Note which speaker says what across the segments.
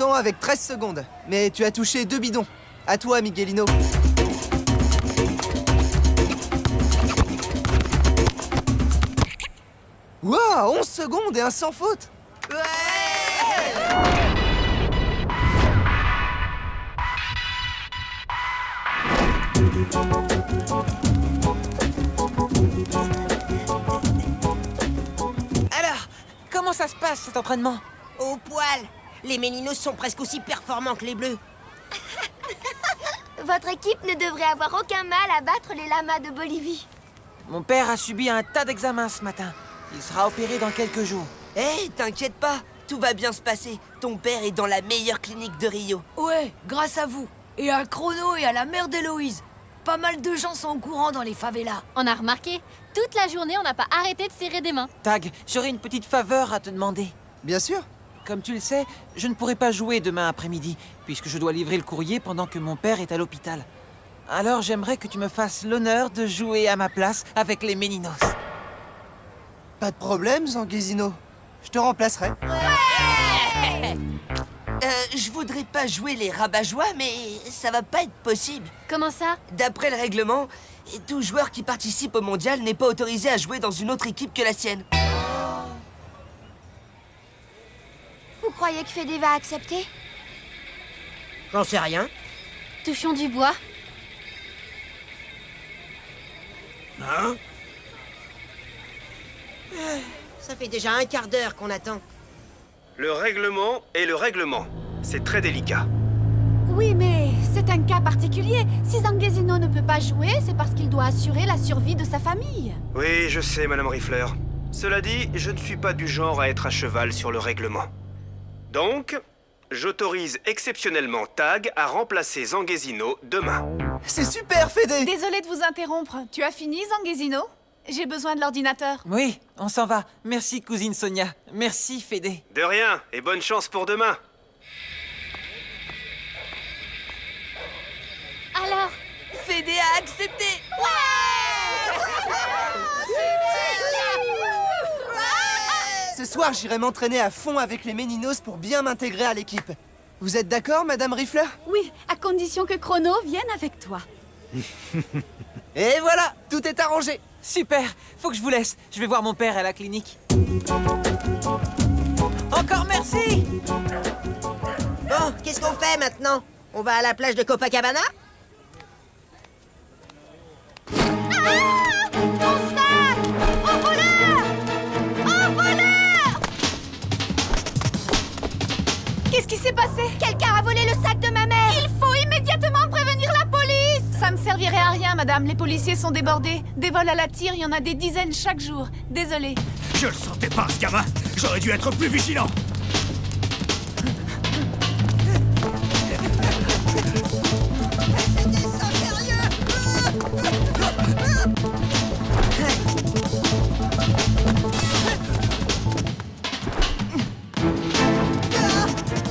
Speaker 1: temps avec 13 secondes. Mais tu as touché 2 bidons. À toi, Miguelino. Wow, 11 secondes et un sans faute.
Speaker 2: Alors, comment ça se passe cet entraînement?
Speaker 3: Au poil. Les Méninos sont presque aussi performants que les Bleus.
Speaker 4: Votre équipe ne devrait avoir aucun mal à battre les lamas de Bolivie.
Speaker 2: Mon père a subi un tas d'examens ce matin. Il sera opéré dans quelques jours.
Speaker 3: Hé, t'inquiète pas, tout va bien se passer. Ton père est dans la meilleure clinique de Rio.
Speaker 5: Ouais, grâce à vous. Et à Chrono et à la mère d'Héloïse. Pas mal de gens sont au courant dans les favelas.
Speaker 6: On a remarqué, toute la journée, on n'a pas arrêté de serrer des mains.
Speaker 2: Tag, j'aurais une petite faveur à te demander.
Speaker 1: Bien sûr.
Speaker 2: Comme tu le sais, je ne pourrai pas jouer demain après-midi, puisque je dois livrer le courrier pendant que mon père est à l'hôpital. Alors j'aimerais que tu me fasses l'honneur de jouer à ma place avec les Méninos.
Speaker 1: Pas de problème, Zanguesino. Je te remplacerai.
Speaker 3: Je voudrais pas jouer les rabat-joie, mais ça va pas être possible.
Speaker 6: Comment ça?
Speaker 3: D'après le règlement, tout joueur qui participe au mondial n'est pas autorisé à jouer dans une autre équipe que la sienne.
Speaker 4: Vous croyez que Fédé va accepter?
Speaker 3: J'en sais rien.
Speaker 6: Touchons du bois.
Speaker 3: Hein? Ça fait déjà un quart d'heure qu'on attend.
Speaker 7: Le règlement est le règlement. C'est très délicat.
Speaker 8: Oui, mais c'est un cas particulier. Si Zanguesino ne peut pas jouer, c'est parce qu'il doit assurer la survie de sa famille.
Speaker 7: Oui, je sais, Madame Riffler. Cela dit, je ne suis pas du genre à être à cheval sur le règlement. Donc, j'autorise exceptionnellement Tag à remplacer Zanguesino demain.
Speaker 1: C'est super, Fédé.
Speaker 8: Désolée de vous interrompre. Tu as fini, Zanguesino? J'ai besoin de l'ordinateur.
Speaker 2: Oui, on s'en va. Merci, cousine Sonia. Merci, Fédé.
Speaker 7: De rien, et bonne chance pour demain.
Speaker 6: Alors,
Speaker 3: Fédé a accepté.
Speaker 1: Ce soir, j'irai m'entraîner à fond avec les Méninos pour bien m'intégrer à l'équipe. Vous êtes d'accord, Madame Riffler?
Speaker 8: Oui, à condition que Chrono vienne avec toi.
Speaker 1: Et voilà, tout est arrangé.
Speaker 2: Super, faut que je vous laisse. Je vais voir mon père à la clinique. Encore merci.
Speaker 3: Bon, qu'est-ce qu'on fait maintenant? On va à la plage de Copacabana?
Speaker 8: Qu'est-ce qui s'est passé?
Speaker 4: Quelqu'un a volé le sac de ma mère.
Speaker 8: Il faut immédiatement prévenir la police. Ça ne servirait à rien, madame. Les policiers sont débordés. Des vols à la tire, il y en a des dizaines chaque jour. Désolée.
Speaker 9: Je le sentais pas, ce gamin. J'aurais dû être plus vigilant.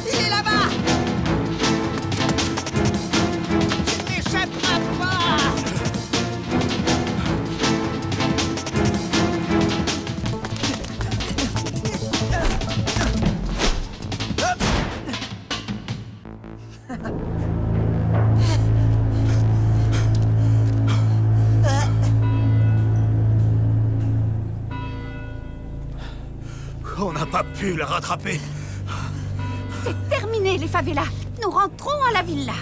Speaker 3: Il est là-bas! Tu m'échapperas pas!
Speaker 9: On n'a pas pu la rattraper.
Speaker 8: C'est terminé, les favelas. Nous rentrons à la villa.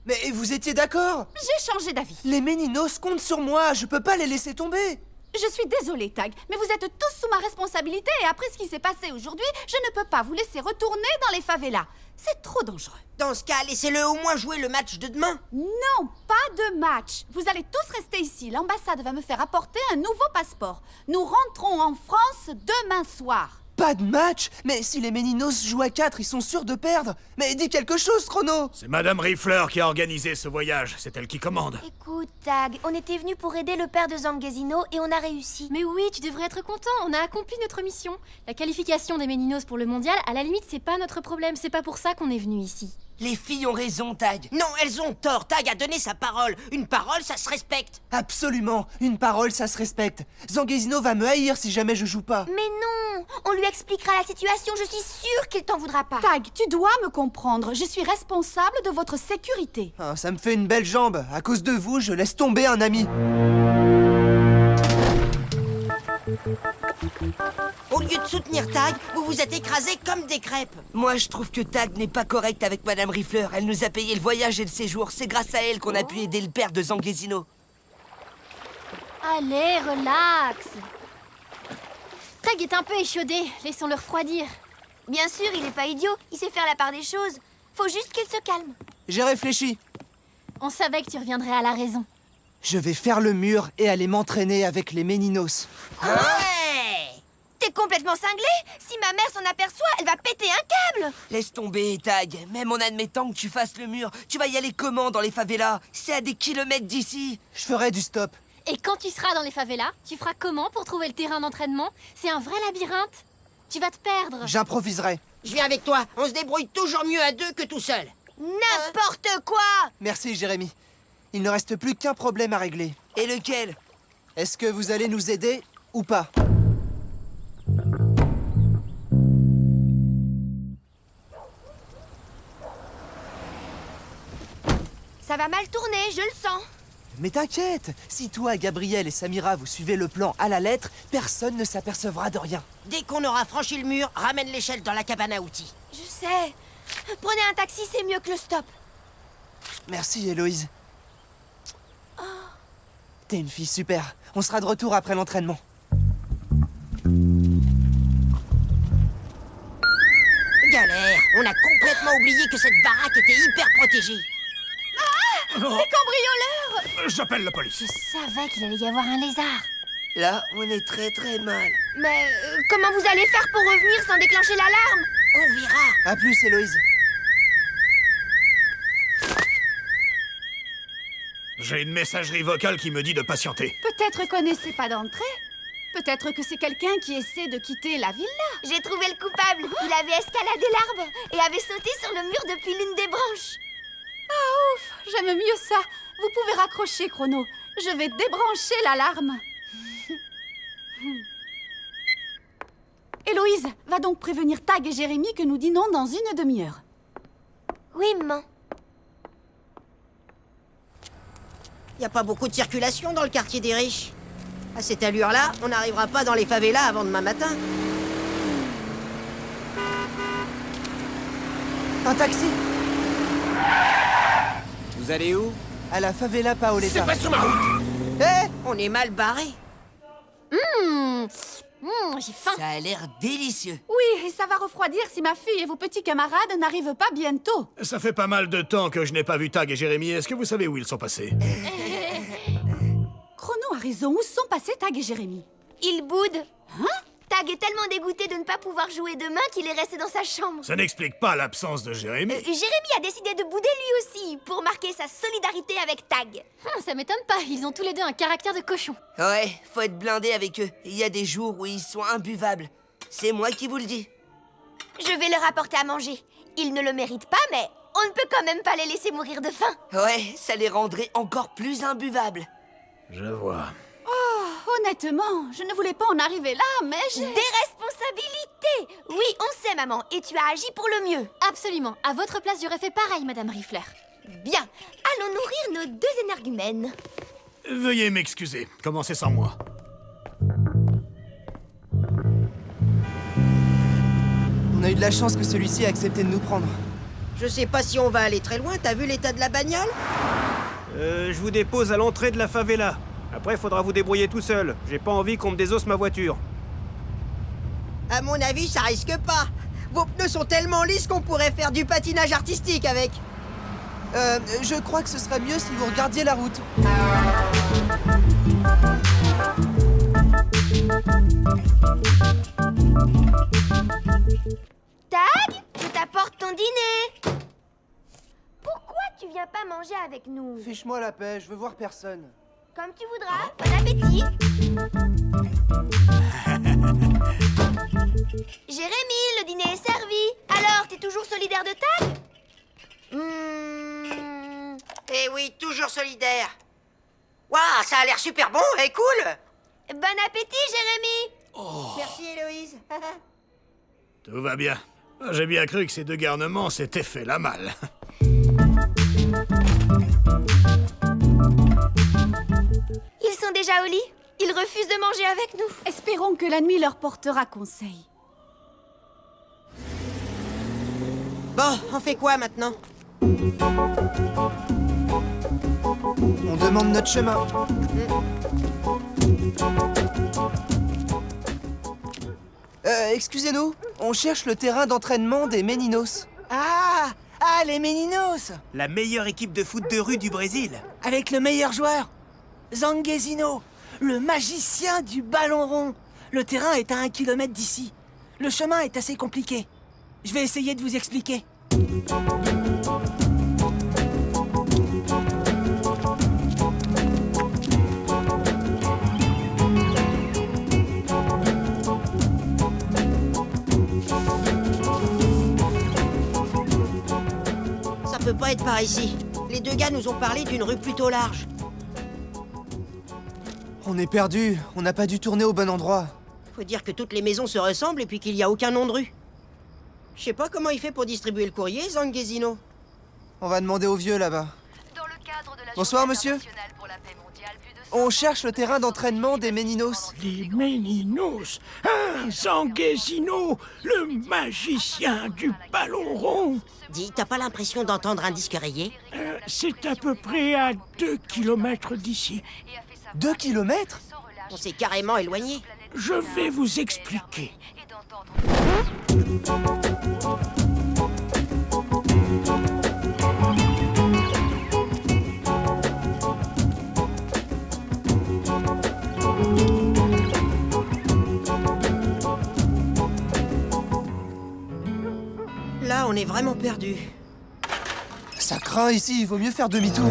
Speaker 1: Mais vous étiez d'accord?
Speaker 8: J'ai changé d'avis.
Speaker 1: Les Méninos comptent sur moi, je peux pas les laisser tomber.
Speaker 8: Je suis désolée, Tag, mais vous êtes tous sous ma responsabilité et après ce qui s'est passé aujourd'hui, je ne peux pas vous laisser retourner dans les favelas. C'est trop dangereux.
Speaker 3: Dans ce cas, laissez-le au moins jouer le match de demain.
Speaker 8: Non, pas de match. Vous allez tous rester ici. L'ambassade va me faire apporter un nouveau passeport. Nous rentrons en France demain soir.
Speaker 1: Pas de match? Mais si les Méninos jouent à 4, ils sont sûrs de perdre. Mais dis quelque chose, Chrono.
Speaker 9: C'est Madame Riffler qui a organisé ce voyage. C'est elle qui commande.
Speaker 4: Écoute, Tag, on était venus pour aider le père de Zanguesino et on a réussi.
Speaker 6: mais oui, tu devrais être content, on a accompli notre mission. La qualification des Méninos pour le mondial, à la limite, c'est pas notre problème, c'est pas pour ça qu'on est venu ici.
Speaker 3: Les filles ont raison, Tag. Non, elles ont tort. Tag a donné sa parole. Une parole, ça se respecte.
Speaker 1: Absolument, une parole, ça se respecte. Zanguesino va me haïr si jamais je joue pas.
Speaker 4: Mais non, On lui expliquera la situation, je suis sûre qu'il t'en voudra pas.
Speaker 8: Tag, tu dois me comprendre. Je suis responsable de votre sécurité.
Speaker 1: Ah, ça me fait une belle jambe. À cause de vous, je laisse tomber un ami.
Speaker 10: Au lieu de soutenir Tag, vous vous êtes écrasés comme des crêpes.
Speaker 3: Moi, je trouve que Tag n'est pas correcte avec Madame Riffleur. Elle nous a payé le voyage et le séjour. C'est grâce à elle qu'on a pu aider le père de Zanguesino.
Speaker 6: Allez, relax. Tag est un peu échaudé, laissons-le refroidir.
Speaker 4: Bien sûr, il est pas idiot, il sait faire la part des choses. Faut juste qu'il se calme.
Speaker 1: J'ai réfléchi.
Speaker 6: On savait que tu reviendrais à la raison.
Speaker 1: Je vais faire le mur et aller m'entraîner avec les Méninos.
Speaker 10: Ouais!
Speaker 4: T'es complètement cinglé? Si ma mère s'en aperçoit, elle va péter un câble.
Speaker 3: Laisse tomber, Tag. Même en admettant que tu fasses le mur, tu vas y aller comment dans les favelas? C'est à des kilomètres d'ici.
Speaker 1: Je ferai du stop.
Speaker 6: Et quand tu seras dans les favelas, tu feras comment pour trouver le terrain d'entraînement? C'est un vrai labyrinthe. Tu vas te perdre.
Speaker 1: J'improviserai.
Speaker 10: Je viens avec toi. On se débrouille toujours mieux à deux que tout seul.
Speaker 4: N'importe quoi.
Speaker 1: Merci, Jérémy. Il ne reste plus qu'un problème à régler.
Speaker 3: Et lequel?
Speaker 1: Est-ce que vous allez nous aider ou pas?
Speaker 4: Ça va mal tourner, je le sens.
Speaker 1: Mais t'inquiète, si toi, Gabriel et Samira vous suivez le plan à la lettre, personne ne s'apercevra de rien.
Speaker 10: Dès qu'on aura franchi le mur, ramène l'échelle dans la cabane à outils.
Speaker 4: Je sais. Prenez un taxi, c'est mieux que le stop.
Speaker 1: Merci, Héloïse. T'es une fille super. On sera de retour après l'entraînement.
Speaker 10: Galère. On a complètement oublié que cette baraque était hyper protégée.
Speaker 9: J'appelle la police.
Speaker 6: Je savais qu'il allait y avoir un lézard.
Speaker 3: Là, on est très très mal.
Speaker 4: Mais comment vous allez faire pour revenir sans déclencher l'alarme?
Speaker 10: On verra.
Speaker 1: À plus, Héloïse.
Speaker 9: J'ai une messagerie vocale qui me dit de patienter.
Speaker 8: Peut-être connaissez pas d'entrée. Peut-être que c'est quelqu'un qui essaie de quitter la villa.
Speaker 4: J'ai trouvé le coupable. Il avait escaladé l'arbre et avait sauté sur le mur depuis l'une des branches.
Speaker 8: J'aime mieux ça. Vous pouvez raccrocher, Chrono. Je vais débrancher l'alarme. Héloïse, va donc prévenir Tag et Jérémy que nous dînons dans une demi-heure.
Speaker 4: Oui, maman.
Speaker 10: Y a pas beaucoup de circulation dans le quartier des riches. À cette allure-là, on n'arrivera pas dans les favelas avant demain matin.
Speaker 1: Un taxi.
Speaker 2: Vous allez où?
Speaker 1: À la favela Paoletta.
Speaker 9: Pas sous ma route.
Speaker 1: Hé,
Speaker 10: On est mal barré.
Speaker 6: J'ai faim.
Speaker 3: Ça a l'air délicieux.
Speaker 8: Oui, et ça va refroidir si ma fille et vos petits camarades n'arrivent pas bientôt.
Speaker 9: Ça fait pas mal de temps que je n'ai pas vu Tag et Jérémy. Est-ce que vous savez où ils sont passés?
Speaker 8: Chrono a raison. Où sont passés Tag et Jérémy?
Speaker 4: Il boude. Tag est tellement dégoûté de ne pas pouvoir jouer demain qu'il est resté dans sa chambre.
Speaker 9: Ça n'explique pas l'absence de Jérémy.
Speaker 4: Jérémy a décidé de bouder lui aussi pour marquer sa solidarité avec Tag.
Speaker 6: Ça m'étonne pas, ils ont tous les deux un caractère de cochon.
Speaker 3: Ouais, faut être blindé avec eux. Il y a des jours où ils sont imbuvables. C'est moi qui vous le dis.
Speaker 4: Je vais leur apporter à manger. Ils ne le méritent pas, mais on ne peut quand même pas les laisser mourir de faim.
Speaker 3: Ouais, ça les rendrait encore plus imbuvables.
Speaker 9: Je vois.
Speaker 8: Honnêtement, je ne voulais pas en arriver là, mais j'ai...
Speaker 4: Des responsabilités. Oui, on sait, maman, et tu as agi pour le mieux.
Speaker 6: Absolument. À votre place, j'aurais fait pareil, Madame Riffler.
Speaker 4: Bien, allons nourrir nos deux énergumènes.
Speaker 9: Veuillez m'excuser. Commencez sans moi.
Speaker 1: on a eu de la chance que celui-ci ait accepté de nous prendre.
Speaker 10: Je sais pas si on va aller très loin. T'as vu l'état de la bagnole?
Speaker 7: Je vous dépose à l'entrée de la favela. Après, faudra vous débrouiller tout seul. J'ai pas envie qu'on me désosse ma voiture.
Speaker 10: À mon avis, ça risque pas. Vos pneus sont tellement lisses qu'on pourrait faire du patinage artistique avec.
Speaker 1: Je crois que ce serait mieux si vous regardiez la route.
Speaker 4: Tag, je t'apporte ton dîner. Pourquoi tu viens pas manger avec nous?
Speaker 1: Fiche-moi la paix, je veux voir personne.
Speaker 4: Comme tu voudras. Bon appétit. Jérémy, le dîner est servi. Alors, t'es toujours solidaire de Tag?
Speaker 10: Eh oui, toujours solidaire. Waouh, ça a l'air super bon et cool.
Speaker 4: Bon appétit, Jérémy.
Speaker 10: Merci, Héloïse.
Speaker 9: Tout va bien. J'ai bien cru que ces deux garnements s'étaient fait la malle.
Speaker 4: Ils sont déjà au lit? Ils refusent de manger avec nous.
Speaker 8: Espérons que la nuit leur portera conseil.
Speaker 10: Bon, on fait quoi maintenant?
Speaker 1: On demande notre chemin. Excusez-nous, on cherche le terrain d'entraînement des Meninos.
Speaker 3: Ah, les Meninos!
Speaker 11: La meilleure équipe de foot de rue du Brésil.
Speaker 3: Avec le meilleur joueur, Zanguezino, le magicien du ballon rond. Le terrain est à 1 kilomètre d'ici. Le chemin est assez compliqué. Je vais essayer de vous expliquer.
Speaker 10: Ça peut pas être par ici. Les deux gars nous ont parlé d'une rue plutôt large.
Speaker 1: On est perdu, on n'a pas dû tourner au bon endroit.
Speaker 10: Faut dire que toutes les maisons se ressemblent et puis qu'il y a aucun nom de rue. Je sais pas comment il fait pour distribuer le courrier, Zanguezino.
Speaker 1: On va demander au vieux là-bas. Bonsoir, monsieur. On cherche le terrain d'entraînement des Meninos.
Speaker 9: Les Meninos. Ah, Zanguezino, le magicien du ballon rond.
Speaker 10: Dis, t'as pas l'impression d'entendre un disque rayé?
Speaker 9: C'est à peu près à 2 kilomètres d'ici.
Speaker 1: 2 kilomètres?
Speaker 10: On s'est carrément éloigné.
Speaker 9: Je vais vous expliquer.
Speaker 10: Là, on est vraiment perdu.
Speaker 1: Ça craint ici, il vaut mieux faire demi-tour.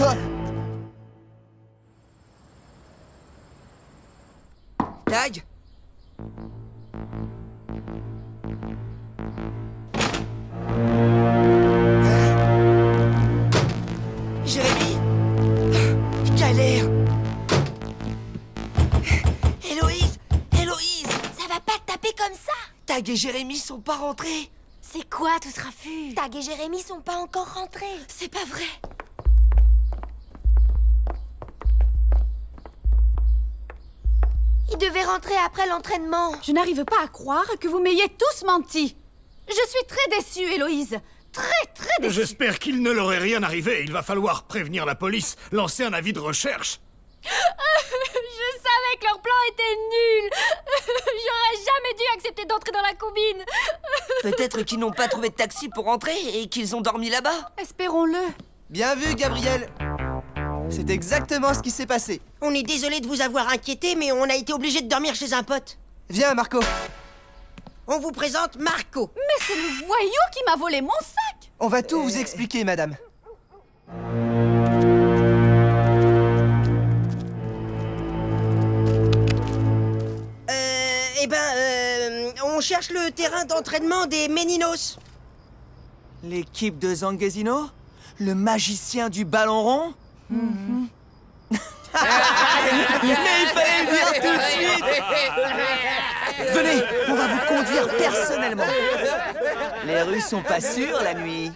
Speaker 1: Ah,
Speaker 3: Tag? Jérémy? Galère! Héloïse! Héloïse!
Speaker 4: Ça va pas te taper comme ça.
Speaker 3: Tag et Jérémy sont pas rentrés!
Speaker 6: C'est quoi tout ce raffut?
Speaker 4: Tag et Jérémy sont pas encore rentrés.
Speaker 6: C'est pas vrai.
Speaker 4: Ils devaient rentrer après l'entraînement.
Speaker 8: Je n'arrive pas à croire que vous m'ayez tous menti. Je suis très déçue, Héloïse. Très déçue.
Speaker 9: J'espère qu'il ne leur est rien arrivé. Il va falloir prévenir la police, lancer un avis de recherche.
Speaker 6: Je savais que leur plan était nul. J'aurais jamais dû accepter d'entrer dans la combine.
Speaker 3: Peut-être qu'ils n'ont pas trouvé de taxi pour rentrer et qu'ils ont dormi là-bas.
Speaker 8: Espérons-le.
Speaker 1: bien vu, Gabriel. C'est exactement ce qui s'est passé.
Speaker 10: On est désolé de vous avoir inquiété, mais on a été obligé de dormir chez un pote.
Speaker 1: Viens, Marco.
Speaker 10: On vous présente Marco.
Speaker 8: Mais c'est le voyou qui m'a volé mon sac.
Speaker 1: On va tout vous expliquer, madame.
Speaker 10: On cherche le terrain d'entraînement des Meninos.
Speaker 3: L'équipe de Zanguezino? Le magicien du ballon rond? Mais il fallait le dire tout de suite! Venez, on va vous conduire personnellement. Les rues sont pas sûres la nuit.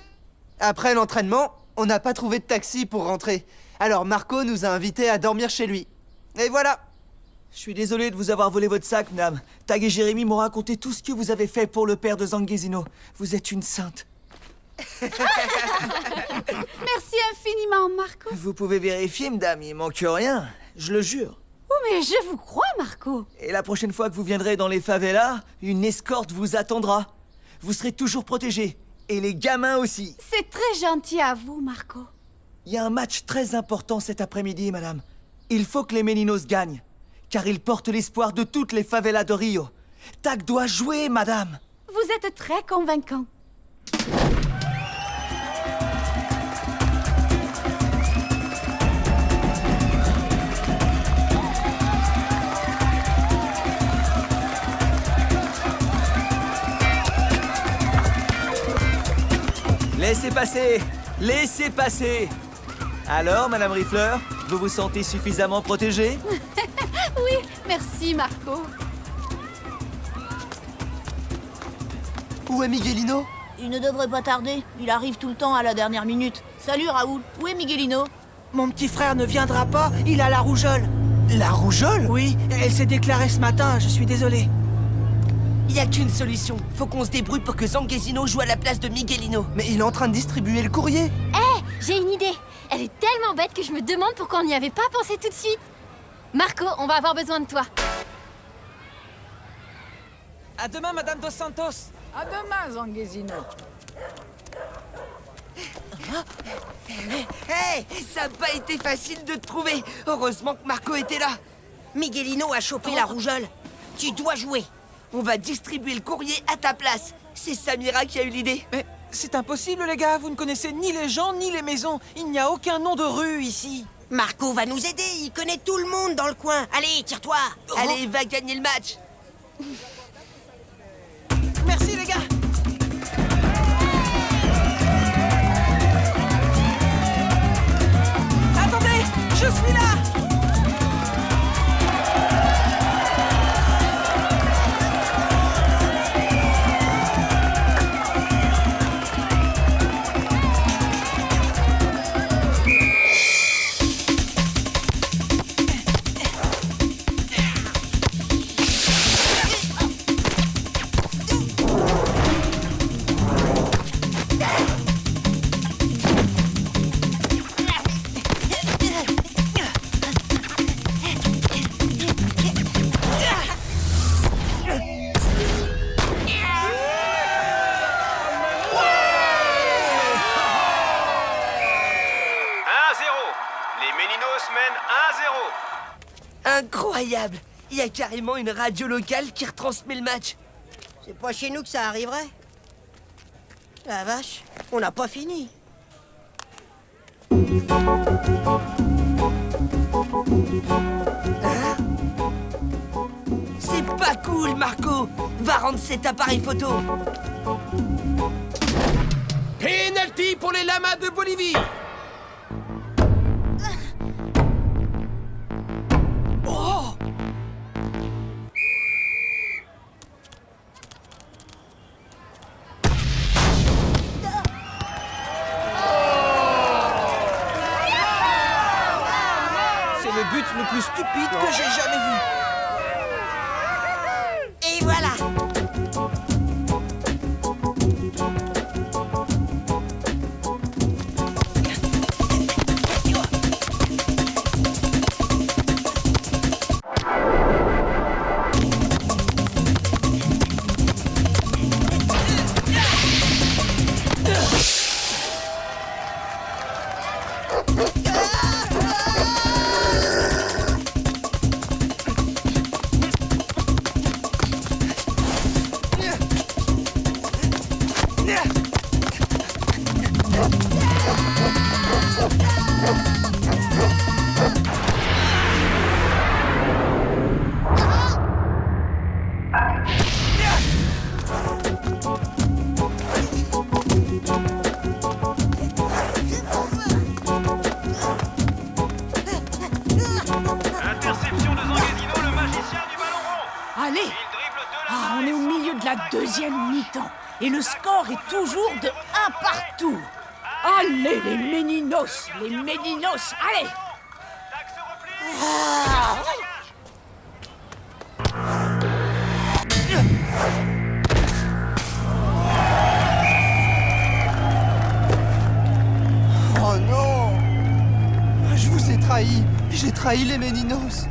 Speaker 1: Après l'entraînement, on n'a pas trouvé de taxi pour rentrer. Alors Marco nous a invités à dormir chez lui. Et voilà.
Speaker 3: Je suis désolé de vous avoir volé votre sac, madame. Tag et Jérémy m'ont raconté tout ce que vous avez fait pour le père de Zanguezino. Vous êtes une sainte.
Speaker 8: Merci infiniment, Marco.
Speaker 3: Vous pouvez vérifier, madame, il manque rien. Je le jure.
Speaker 8: Oh, mais je vous crois, Marco.
Speaker 3: Et la prochaine fois que vous viendrez dans les favelas, une escorte vous attendra. Vous serez toujours protégés. Et les gamins aussi.
Speaker 8: C'est très gentil à vous, Marco.
Speaker 3: Il y a un match très important cet après-midi, madame. Il faut que les Meninos gagnent. Car ils portent l'espoir de toutes les favelas de Rio. Tag doit jouer, madame.
Speaker 8: Vous êtes très convaincant.
Speaker 3: Laissez passer. Laissez passer. Alors, madame Riffleur,
Speaker 12: Vous vous sentez suffisamment protégé?
Speaker 8: Oui, merci Marco.
Speaker 1: Où est Miguelino?
Speaker 13: Il ne devrait pas tarder. Il arrive tout le temps à la dernière minute. Salut Raoul, où est Miguelino?
Speaker 3: Mon petit frère ne viendra pas, il a la rougeole.
Speaker 1: La rougeole?
Speaker 3: Oui, elle s'est déclarée ce matin, je suis désolé.
Speaker 10: Y a qu'une solution. Faut qu'on se débrouille pour que Zanguesino joue à la place de Miguelino.
Speaker 1: Mais il est en train de distribuer le courrier.
Speaker 6: J'ai une idée. Elle est tellement bête que je me demande pourquoi on n'y avait pas pensé tout de suite. Marco, on va avoir besoin de toi.
Speaker 2: À demain, Madame Dos Santos.
Speaker 5: À demain, Zanguesino.
Speaker 10: Hey, ça n'a pas été facile de te trouver. Heureusement que Marco était là. Miguelino a chopé la rougeole. Tu dois jouer. On va distribuer le courrier à ta place. C'est Samira qui a eu l'idée.
Speaker 2: Mais c'est impossible, les gars. Vous ne connaissez ni les gens, ni les maisons. Il n'y a aucun nom de rue ici.
Speaker 10: Marco va nous aider. Il connaît tout le monde dans le coin. Allez, tire-toi. Allez, va gagner le match.
Speaker 2: Merci, les gars. Attendez, je suis là.
Speaker 10: Incroyable! Il y a carrément une radio locale qui retransmet le match. C'est pas chez nous que ça arriverait. La vache, on n'a pas fini. Hein? C'est pas cool, Marco! Va rendre cet appareil photo!
Speaker 14: Penalty pour les lamas de Bolivie!
Speaker 2: Le but le plus stupide que j'ai jamais vu.
Speaker 10: Et voilà.
Speaker 5: Allez! Ah, on est au milieu de la deuxième mi-temps. Et le score est toujours de 1 partout. Allez, les Méninos! Les Méninos! Allez! Ah.
Speaker 1: Oh non! Je vous ai trahi. J'ai trahi les Méninos.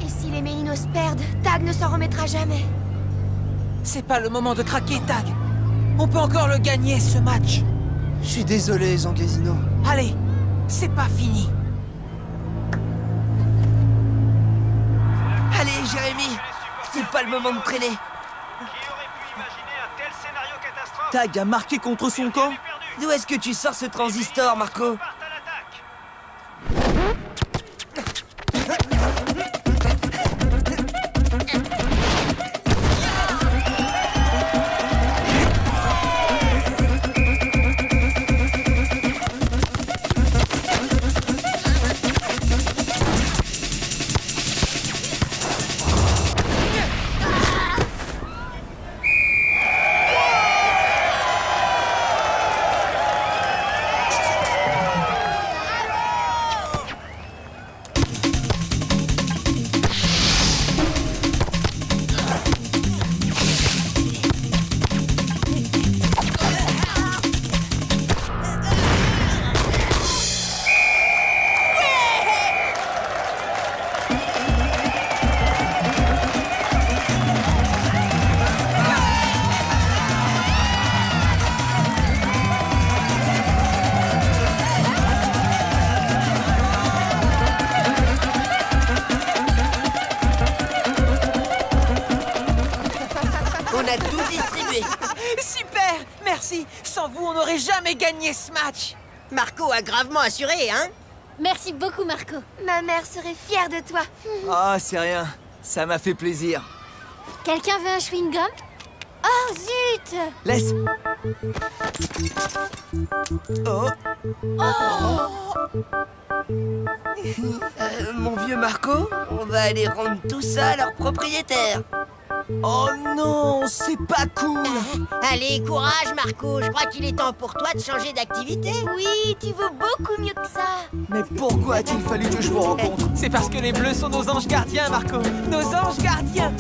Speaker 4: Et si les Méninos perdent, Tag ne s'en remettra jamais.
Speaker 2: C'est pas le moment de craquer, Tag. On peut encore le gagner, ce match.
Speaker 1: Je suis désolé, Zanguesino.
Speaker 2: Allez, c'est pas fini.
Speaker 10: Allez, Jérémy, c'est pas le moment de traîner.
Speaker 12: Tag a marqué contre son camp?
Speaker 10: D'où est-ce que tu sors ce transistor, Marco?
Speaker 2: merci. Sans vous, on n'aurait jamais gagné ce match.
Speaker 10: Marco a gravement assuré, hein?
Speaker 6: Merci beaucoup, Marco.
Speaker 4: Ma mère serait fière de toi.
Speaker 12: Ah, c'est rien. Ça m'a fait plaisir.
Speaker 6: Quelqu'un veut un chewing-gum? Oh, zut!
Speaker 12: Laisse. Oh.
Speaker 10: Mon vieux Marco, on va aller rendre tout ça à leur propriétaire.
Speaker 12: Oh non, c'est pas cool.
Speaker 10: Allez, courage Marco, je crois qu'il est temps pour toi de changer d'activité.
Speaker 4: Oui, tu vaux beaucoup mieux que ça.
Speaker 12: Mais pourquoi a-t-il fallu que je vous rencontre?
Speaker 2: C'est parce que les bleus sont nos anges gardiens, Marco. Nos anges gardiens.